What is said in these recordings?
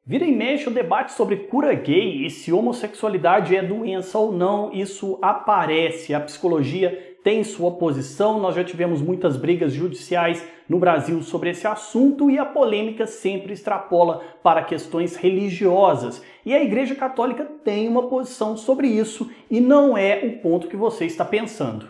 Vira e mexe o debate sobre cura gay e se homossexualidade é doença ou não, isso aparece. A psicologia tem sua posição, nós já tivemos muitas brigas judiciais no Brasil sobre esse assunto e a polêmica sempre extrapola para questões religiosas. E a Igreja Católica tem uma posição sobre isso e não é o ponto que você está pensando.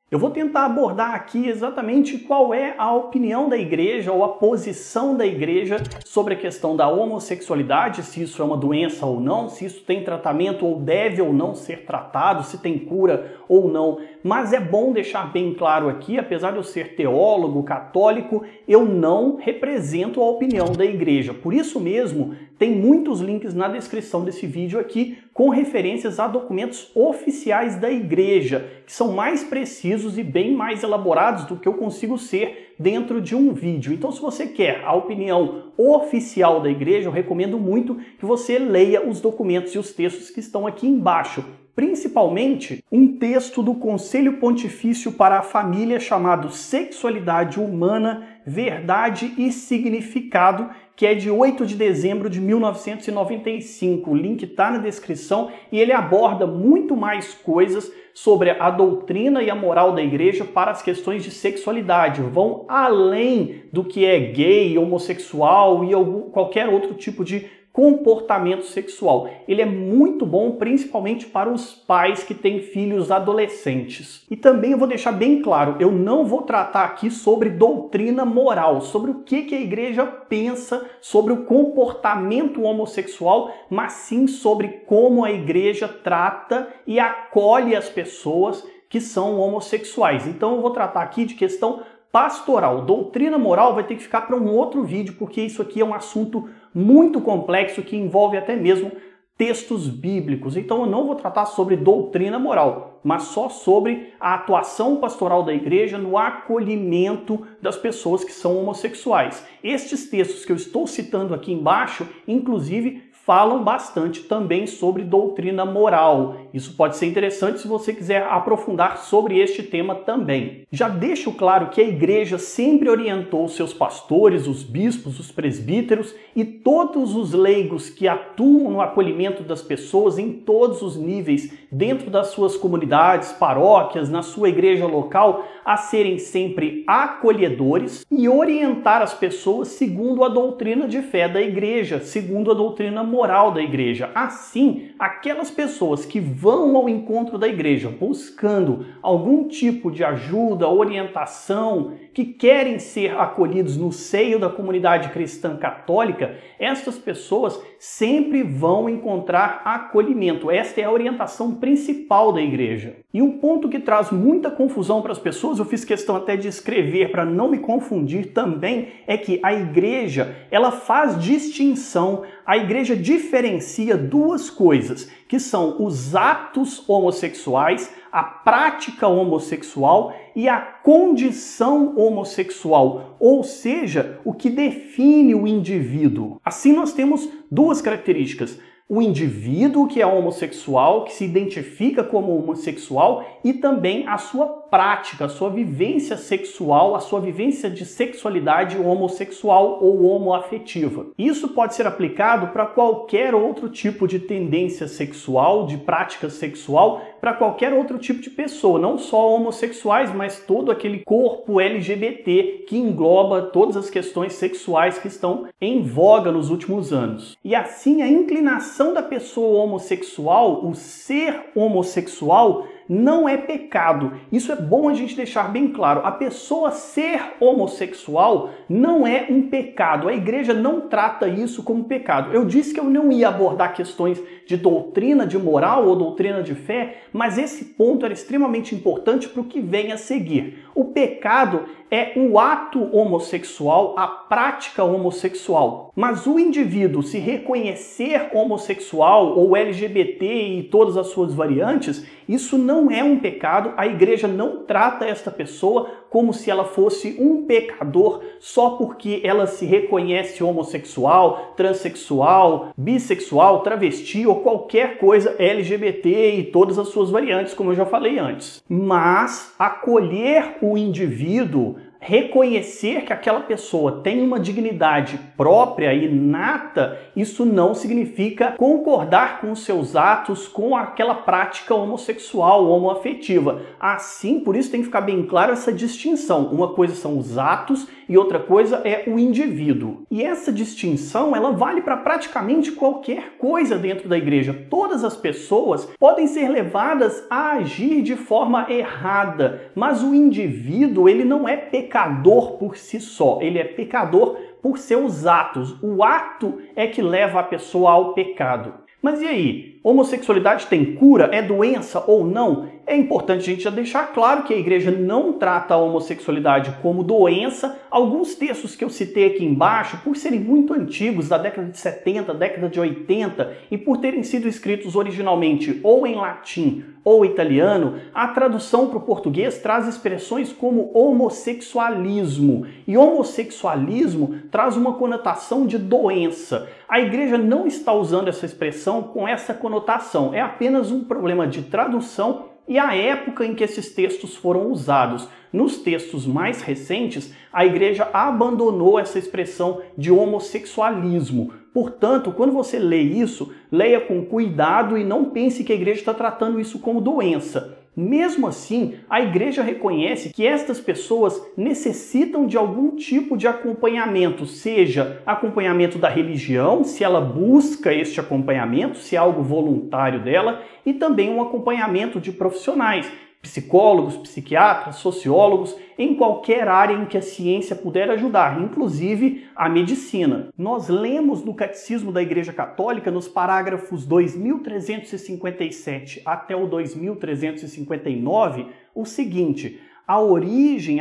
Eu vou tentar abordar aqui exatamente qual é a opinião da igreja ou a posição da igreja sobre a questão da homossexualidade, se isso é uma doença ou não, se isso tem tratamento ou deve ou não ser tratado, se tem cura ou não. Mas é bom deixar bem claro aqui, apesar de eu ser teólogo, católico, eu não represento a opinião da igreja. Por isso mesmo, tem muitos links na descrição desse vídeo aqui com referências a documentos oficiais da igreja, que são mais precisos e bem mais elaborados do que eu consigo ser dentro de um vídeo. Então, se você quer a opinião oficial da igreja, eu recomendo muito que você leia os documentos e os textos que estão aqui embaixo. Principalmente um texto do Conselho Pontifício para a Família chamado Sexualidade Humana, Verdade e Significado, que é de 8 de dezembro de 1995. O link está na descrição e ele aborda muito mais coisas sobre a doutrina e a moral da igreja para as questões de sexualidade. Vão além do que é gay, homossexual e qualquer outro tipo de comportamento sexual. Ele é muito bom, principalmente para os pais que têm filhos adolescentes. E também eu vou deixar bem claro, eu não vou tratar aqui sobre doutrina moral, sobre o que a igreja pensa sobre o comportamento homossexual, mas sim sobre como a igreja trata e acolhe as pessoas que são homossexuais. Então eu vou tratar aqui de questão pastoral. Doutrina moral vai ter que ficar para um outro vídeo, porque isso aqui é um assunto muito complexo que envolve até mesmo textos bíblicos. Então eu não vou tratar sobre doutrina moral, mas só sobre a atuação pastoral da igreja no acolhimento das pessoas que são homossexuais. Estes textos que eu estou citando aqui embaixo, inclusive, falam bastante também sobre doutrina moral. Isso pode ser interessante se você quiser aprofundar sobre este tema também. Já deixo claro que a igreja sempre orientou seus pastores, os bispos, os presbíteros e todos os leigos que atuam no acolhimento das pessoas em todos os níveis, dentro das suas comunidades, paróquias, na sua igreja local, a serem sempre acolhedores e orientar as pessoas segundo a doutrina de fé da igreja, segundo a doutrina moral da igreja. Assim, aquelas pessoas que vão ao encontro da igreja buscando algum tipo de ajuda, orientação, que querem ser acolhidos no seio da comunidade cristã católica, estas pessoas sempre vão encontrar acolhimento. Esta é a orientação principal da igreja. E um ponto que traz muita confusão para as pessoas, eu fiz questão até de escrever para não me confundir também, é que a igreja, ela faz distinção, a igreja diferencia duas coisas, que são os atos homossexuais, a prática homossexual e a condição homossexual, ou seja, o que define o indivíduo. Assim nós temos duas características: o indivíduo que é homossexual, que se identifica como homossexual, e também a sua prática, a sua vivência sexual, a sua vivência de sexualidade homossexual ou homoafetiva. Isso pode ser aplicado para qualquer outro tipo de tendência sexual, de prática sexual, para qualquer outro tipo de pessoa, não só homossexuais, mas todo aquele corpo LGBT que engloba todas as questões sexuais que estão em voga nos últimos anos. E assim, a inclinação da pessoa homossexual, o ser homossexual, não é pecado. Isso é bom a gente deixar bem claro. A pessoa ser homossexual não é um pecado. A igreja não trata isso como pecado. Eu disse que eu não ia abordar questões de doutrina de moral ou doutrina de fé, mas esse ponto era extremamente importante para o que vem a seguir. O pecado é o ato homossexual, a prática homossexual. Mas o indivíduo se reconhecer homossexual ou LGBT e todas as suas variantes, isso não é um pecado. A igreja não trata esta pessoa como se ela fosse um pecador só porque ela se reconhece homossexual, transexual, bissexual, travesti ou qualquer coisa LGBT e todas as suas variantes, como eu já falei antes. Mas acolher o indivíduo, reconhecer que aquela pessoa tem uma dignidade própria, inata, isso não significa concordar com os seus atos, com aquela prática homossexual, homoafetiva. Assim, por isso tem que ficar bem claro essa distinção. Uma coisa são os atos e outra coisa é o indivíduo. E essa distinção, ela vale para praticamente qualquer coisa dentro da igreja. Todas as pessoas podem ser levadas a agir de forma errada, mas o indivíduo, ele não é pecador por si só, ele é pecador por seus atos. O ato é que leva a pessoa ao pecado. Mas e aí? Homossexualidade tem cura? É doença ou não? É importante a gente já deixar claro que a igreja não trata a homossexualidade como doença. Alguns textos que eu citei aqui embaixo, por serem muito antigos, da década de 70, década de 80, e por terem sido escritos originalmente ou em latim ou italiano, a tradução para o português traz expressões como homossexualismo. E homossexualismo traz uma conotação de doença. A igreja não está usando essa expressão com essa conotação. É apenas um problema de tradução e a época em que esses textos foram usados. Nos textos mais recentes, a igreja abandonou essa expressão de homossexualismo. Portanto, quando você lê isso, leia com cuidado e não pense que a igreja está tratando isso como doença. Mesmo assim, a igreja reconhece que estas pessoas necessitam de algum tipo de acompanhamento, seja acompanhamento da religião, se ela busca este acompanhamento, se é algo voluntário dela, e também um acompanhamento de profissionais, psicólogos, psiquiatras, sociólogos, em qualquer área em que a ciência puder ajudar, inclusive a medicina. Nós lemos no Catecismo da Igreja Católica, nos parágrafos 2357 até o 2359, o seguinte: a origem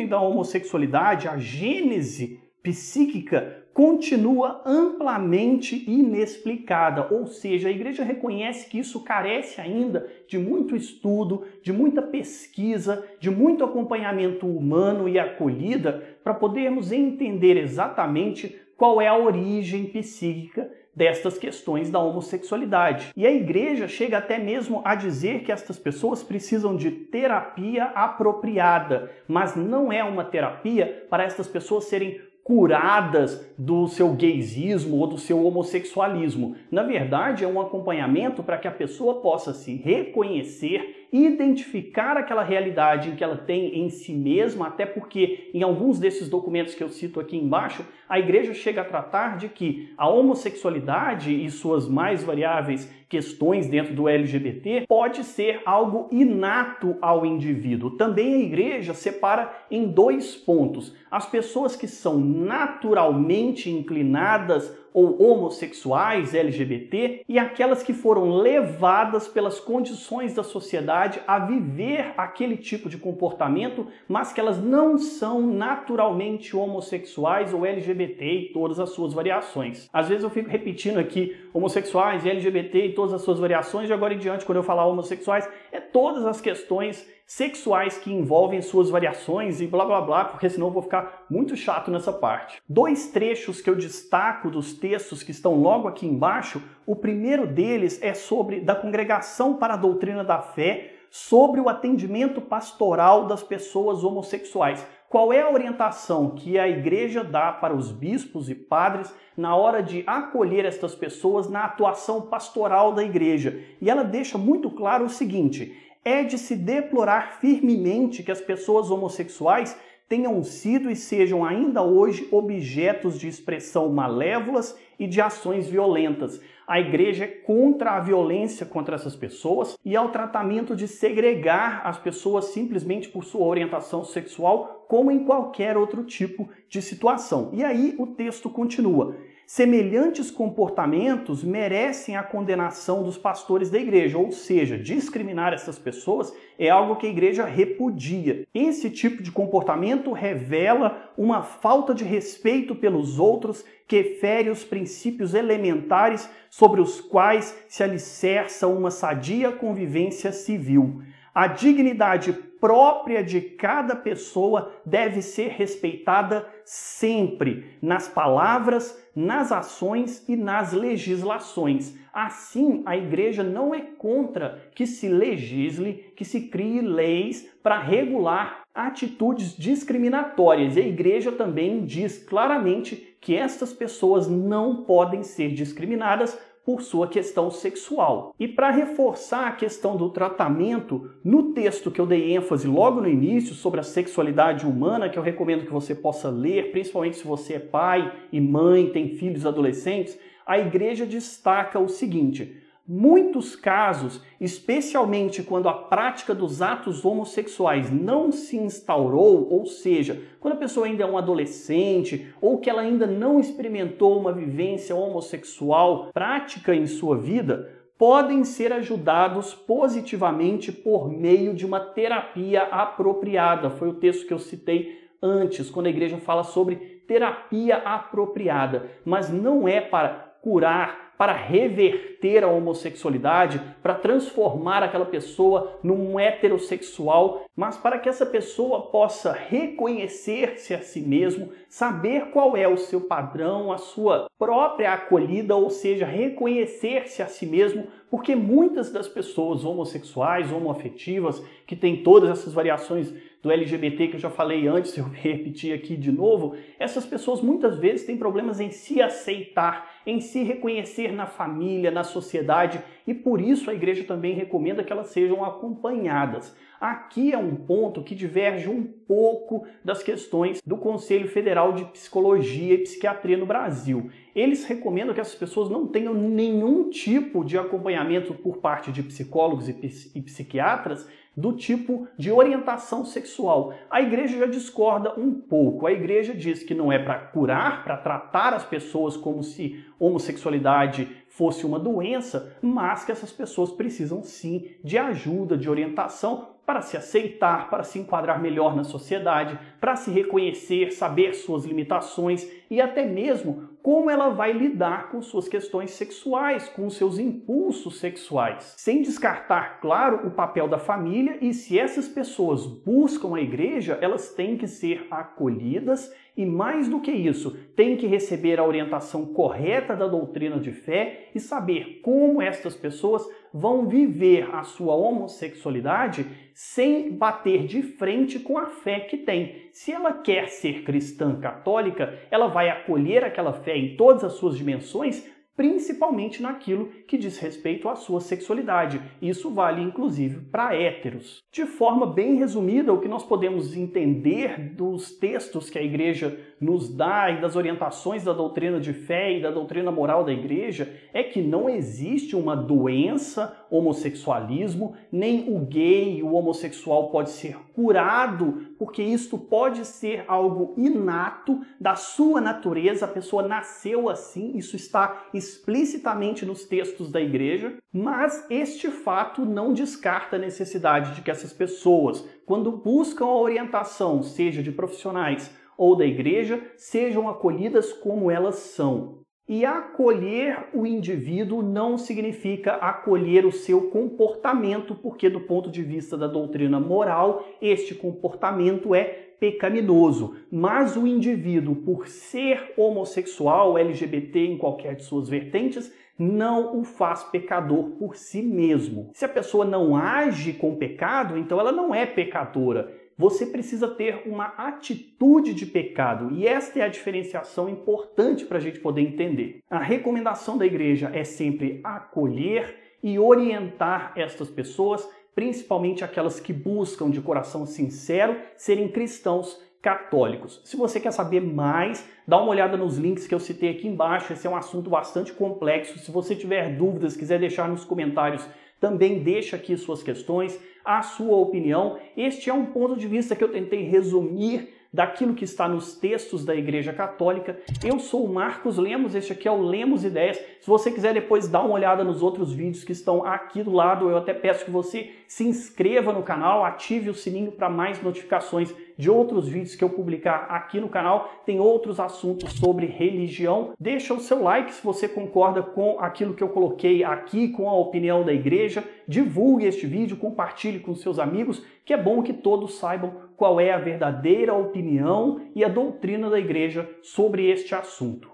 da homossexualidade, a gênese psíquica, continua amplamente inexplicada, ou seja, a igreja reconhece que isso carece ainda de muito estudo, de muita pesquisa, de muito acompanhamento humano e acolhida para podermos entender exatamente qual é a origem psíquica destas questões da homossexualidade. E a igreja chega até mesmo a dizer que estas pessoas precisam de terapia apropriada, mas não é uma terapia para estas pessoas serem curadas do seu gaysismo ou do seu homossexualismo. Na verdade, é um acompanhamento para que a pessoa possa se reconhecer e identificar aquela realidade em que ela tem em si mesma, até porque em alguns desses documentos que eu cito aqui embaixo, a igreja chega a tratar de que a homossexualidade e suas mais variáveis questões dentro do LGBT pode ser algo inato ao indivíduo. Também a igreja separa em dois pontos: as pessoas que são naturalmente inclinadas ou homossexuais, LGBT, e aquelas que foram levadas pelas condições da sociedade a viver aquele tipo de comportamento, mas que elas não são naturalmente homossexuais ou LGBT e todas as suas variações. Às vezes eu fico repetindo aqui homossexuais e LGBT e todas as suas variações, de agora em diante, quando eu falar homossexuais, é todas as questões sexuais que envolvem suas variações e blá blá blá, porque senão eu vou ficar muito chato nessa parte. Dois trechos que eu destaco dos textos que estão logo aqui embaixo. O primeiro deles é da Congregação para a Doutrina da Fé, sobre o atendimento pastoral das pessoas homossexuais. Qual é a orientação que a igreja dá para os bispos e padres na hora de acolher estas pessoas na atuação pastoral da igreja? E ela deixa muito claro o seguinte: é de se deplorar firmemente que as pessoas homossexuais tenham sido e sejam ainda hoje objetos de expressão malévolas e de ações violentas. A igreja é contra a violência contra essas pessoas e ao tratamento de segregar as pessoas simplesmente por sua orientação sexual, como em qualquer outro tipo de situação. E aí o texto continua: semelhantes comportamentos merecem a condenação dos pastores da igreja, ou seja, discriminar essas pessoas é algo que a igreja repudia. Esse tipo de comportamento revela uma falta de respeito pelos outros que fere os princípios elementares sobre os quais se alicerça uma sadia convivência civil. A dignidade própria de cada pessoa deve ser respeitada sempre, nas palavras, nas ações e nas legislações. Assim, a igreja não é contra que se legisle, que se crie leis para regular atitudes discriminatórias. E a igreja também diz claramente que estas pessoas não podem ser discriminadas por sua questão sexual. E para reforçar a questão do tratamento, no texto que eu dei ênfase logo no início sobre a sexualidade humana, que eu recomendo que você possa ler, principalmente se você é pai e mãe, tem filhos adolescentes, a igreja destaca o seguinte: muitos casos, especialmente quando a prática dos atos homossexuais não se instaurou, ou seja, quando a pessoa ainda é um adolescente ou que ela ainda não experimentou uma vivência homossexual prática em sua vida, podem ser ajudados positivamente por meio de uma terapia apropriada. Foi o texto que eu citei antes, quando a igreja fala sobre terapia apropriada, mas não é para curar, para reverter a homossexualidade, para transformar aquela pessoa num heterossexual, mas para que essa pessoa possa reconhecer-se a si mesmo, saber qual é o seu padrão, a sua própria acolhida, ou seja, reconhecer-se a si mesmo, porque muitas das pessoas homossexuais, homoafetivas, que têm todas essas variações do LGBT que eu já falei antes, eu repetir aqui de novo, essas pessoas muitas vezes têm problemas em se aceitar, em se reconhecer na família, na sociedade, e por isso a igreja também recomenda que elas sejam acompanhadas. Aqui é um ponto que diverge um pouco das questões do Conselho Federal de Psicologia e Psiquiatria no Brasil. Eles recomendam que essas pessoas não tenham nenhum tipo de acompanhamento por parte de psicólogos e psiquiatras do tipo de orientação sexual. A igreja já discorda um pouco. A igreja diz que não é para curar, para tratar as pessoas como se homossexualidade fosse uma doença, mas que essas pessoas precisam sim de ajuda, de orientação para se aceitar, para se enquadrar melhor na sociedade, para se reconhecer, saber suas limitações e até mesmo como ela vai lidar com suas questões sexuais, com seus impulsos sexuais. Sem descartar, claro, o papel da família, e se essas pessoas buscam a igreja, elas têm que ser acolhidas e, mais do que isso, têm que receber a orientação correta da doutrina de fé e saber como estas pessoas vão viver a sua homossexualidade sem bater de frente com a fé que tem. Se ela quer ser cristã católica, ela vai acolher aquela fé em todas as suas dimensões, principalmente naquilo que diz respeito à sua sexualidade. Isso vale, inclusive, para héteros. De forma bem resumida, o que nós podemos entender dos textos que a igreja nos dá e das orientações da doutrina de fé e da doutrina moral da igreja é que não existe uma doença, homossexualismo, nem o gay, o homossexual pode ser curado, porque isto pode ser algo inato da sua natureza, a pessoa nasceu assim, isso está explicitamente nos textos da igreja, mas este fato não descarta a necessidade de que essas pessoas, quando buscam a orientação, seja de profissionais ou da igreja, sejam acolhidas como elas são. E acolher o indivíduo não significa acolher o seu comportamento, porque do ponto de vista da doutrina moral, este comportamento é pecaminoso. Mas o indivíduo, por ser homossexual, LGBT em qualquer de suas vertentes, não o faz pecador por si mesmo. Se a pessoa não age com pecado, então ela não é pecadora. Você precisa ter uma atitude de pecado, e esta é a diferenciação importante para a gente poder entender. A recomendação da igreja é sempre acolher e orientar estas pessoas, principalmente aquelas que buscam de coração sincero serem cristãos católicos. Se você quer saber mais, dá uma olhada nos links que eu citei aqui embaixo. Esse é um assunto bastante complexo. Se você tiver dúvidas, quiser deixar nos comentários, também deixa aqui suas questões, a sua opinião. Este é um ponto de vista que eu tentei resumir daquilo que está nos textos da Igreja Católica. Eu sou o Marcos Lemos, este aqui é o Lemos Ideias. Se você quiser depois dar uma olhada nos outros vídeos que estão aqui do lado, eu até peço que você se inscreva no canal, ative o sininho para mais notificações de outros vídeos que eu publicar aqui no canal. Tem outros assuntos sobre religião. Deixa o seu like se você concorda com aquilo que eu coloquei aqui, com a opinião da igreja. Divulgue este vídeo, compartilhe com seus amigos, que é bom que todos saibam qual é a verdadeira opinião e a doutrina da igreja sobre este assunto.